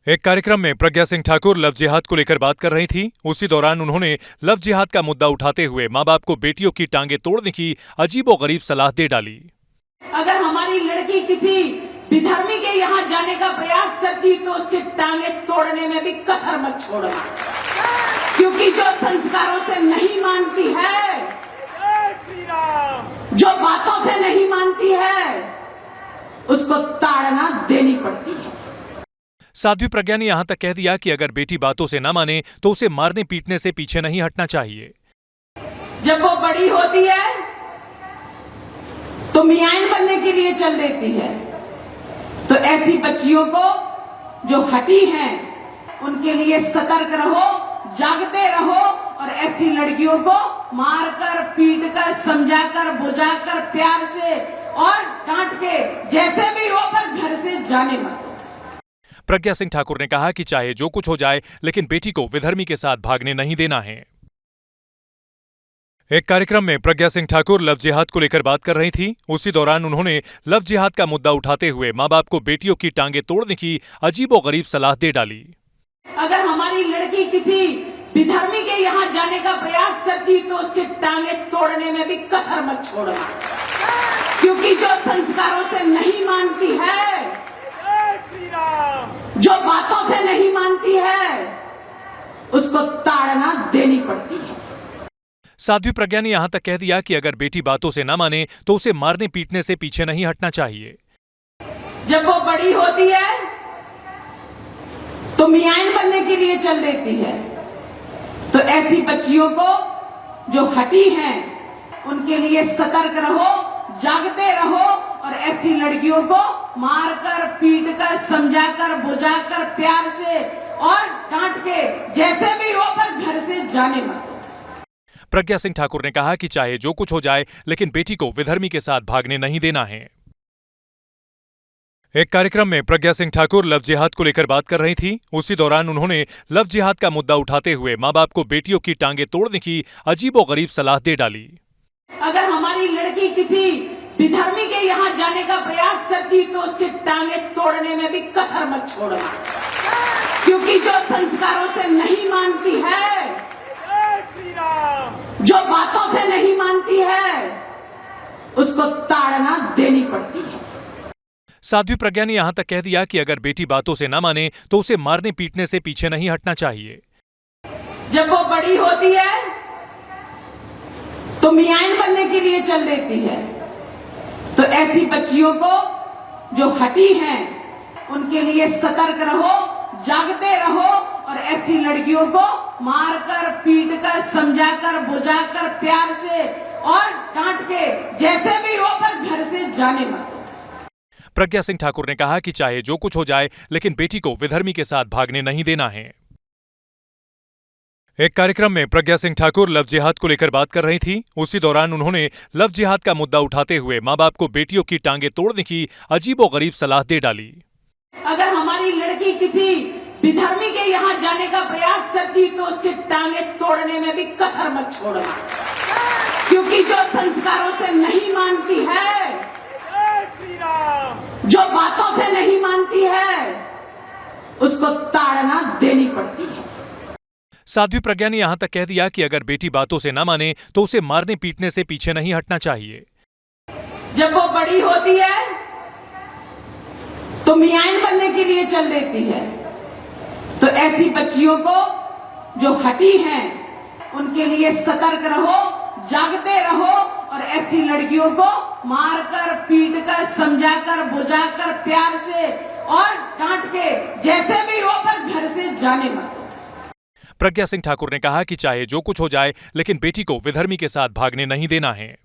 एक कार्यक्रम में प्रज्ञा सिंह ठाकुर लव जिहाद को लेकर बात कर रही थी। उसी दौरान उन्होंने लव जिहाद का मुद्दा उठाते हुए मां बाप को बेटियों की टांगे तोड़ने की अजीबोगरीब सलाह दे डाली। अगर हमारी लड़की किसी विधर्मी के यहाँ जाने का प्रयास करती तो उसके टांगे तोड़ने में भी कसर मत छोड़ना, क्योंकि जो संस्कारों से नहीं मानती है, जो बातों से नहीं मानती है, उसको ताड़ना देनी पड़ती है। साध्वी प्रज्ञा ने यहां तक कह दिया कि अगर बेटी बातों से न माने तो उसे मारने पीटने से पीछे नहीं हटना चाहिए। जब वो बड़ी होती है तो मियाइन बनने के लिए चल देती है, तो ऐसी बच्चियों को जो हटी हैं उनके लिए सतर्क रहो, जागते रहो और ऐसी लड़कियों को मारकर, पीटकर, समझाकर, बुझाकर, प्यार से और डांट के जैसे भी हो पर घर से जाने मत दो। प्रज्ञा सिंह ठाकुर ने कहा कि चाहे जो कुछ हो जाए लेकिन बेटी को विधर्मी के साथ भागने नहीं देना है। एक कार्यक्रम में प्रज्ञा सिंह ठाकुर लव जिहाद को लेकर बात कर रही थी। उसी दौरान उन्होंने लव जिहाद का मुद्दा उठाते हुए मां बाप को बेटियों की टांगे तोड़ने की अजीबोगरीब सलाह दे डाली। अगर हमारी लड़की किसी विधर्मी के यहाँ जाने का प्रयास करती तो उसके टांगे तोड़ने में भी कसर मत छोड़ना, क्योंकि जो संस्कारों से नहीं मानती है, जो बातों से नहीं मानती है, उसको ताड़ना देनी पड़ती है। साध्वी प्रज्ञा ने यहां तक कह दिया कि अगर बेटी बातों से न माने तो उसे मारने पीटने से पीछे नहीं हटना चाहिए। जब वो बड़ी होती है तो मियाइन बनने के लिए चल देती है, तो ऐसी बच्चियों को जो हटी हैं उनके लिए सतर्क रहो, जागते रहो और ऐसी लड़कियों को मारकर, पीटकर, समझाकर, बुझाकर, प्यार से और डांट के जैसे भी हो पर घर से जाने मत दो। प्रज्ञा सिंह ठाकुर ने कहा कि चाहे जो कुछ हो जाए लेकिन बेटी को विधर्मी के साथ भागने नहीं देना है। एक कार्यक्रम में प्रज्ञा सिंह ठाकुर लव जिहाद को लेकर बात कर रही थी। उसी दौरान उन्होंने लव जिहाद का मुद्दा उठाते हुए मां बाप को बेटियों की टांगे तोड़ने की अजीबोगरीब सलाह दे डाली। अगर हमारी लड़की किसी विधर्मी के यहाँ जाने का प्रयास करती तो उसके टांगे तोड़ने में भी कसर मत छोड़ना, क्योंकि जो संस्कारों से नहीं मानती है, जो बातों से नहीं मानती है, उसको ताड़ना देनी पड़ती है। साध्वी प्रज्ञा ने यहां तक कह दिया कि अगर बेटी बातों से न माने तो उसे मारने पीटने से पीछे नहीं हटना चाहिए। जब वो बड़ी होती है तो मियाइन बनने के लिए चल देती है, तो ऐसी बच्चियों को जो हटी हैं उनके लिए सतर्क रहो, जागते रहो और ऐसी लड़कियों को मारकर, पीटकर, समझाकर, बुझाकर, प्यार से और डांट के जैसे भी हो पर घर से जाने मत दो। प्रज्ञा सिंह ठाकुर ने कहा कि चाहे जो कुछ हो जाए लेकिन बेटी को विधर्मी के साथ भागने नहीं देना है। एक कार्यक्रम में प्रज्ञा सिंह ठाकुर लव जिहाद को लेकर बात कर रही थी। उसी दौरान उन्होंने लव जिहाद का मुद्दा उठाते हुए मां बाप को बेटियों की टांगे तोड़ने की अजीबोगरीब सलाह दे डाली। अगर हमारी लड़की किसी विधर्मी के यहाँ जाने का प्रयास करती तो उसके टांगे तोड़ने में भी कसर मत छोड़ना, क्योंकि जो संस्कारों से नहीं मानती है, जो बातों से नहीं मानती है, उसको ताड़ना देनी पड़ती है। साध्वी प्रज्ञा ने यहां तक कह दिया कि अगर बेटी बातों से न माने तो उसे मारने पीटने से पीछे नहीं हटना चाहिए। जब वो बड़ी होती है तो मियाइन बनने के लिए चल देती है, तो ऐसी बच्चियों को जो हटी हैं उनके लिए सतर्क रहो, जागते रहो और ऐसी लड़कियों को मारकर, पीटकर, समझाकर, बुझाकर, प्यार से और डांट के जैसे भी हो पर घर से जाने मत दो। प्रज्ञा सिंह ठाकुर ने कहा कि चाहे जो कुछ हो जाए लेकिन बेटी को विधर्मी के साथ भागने नहीं देना है।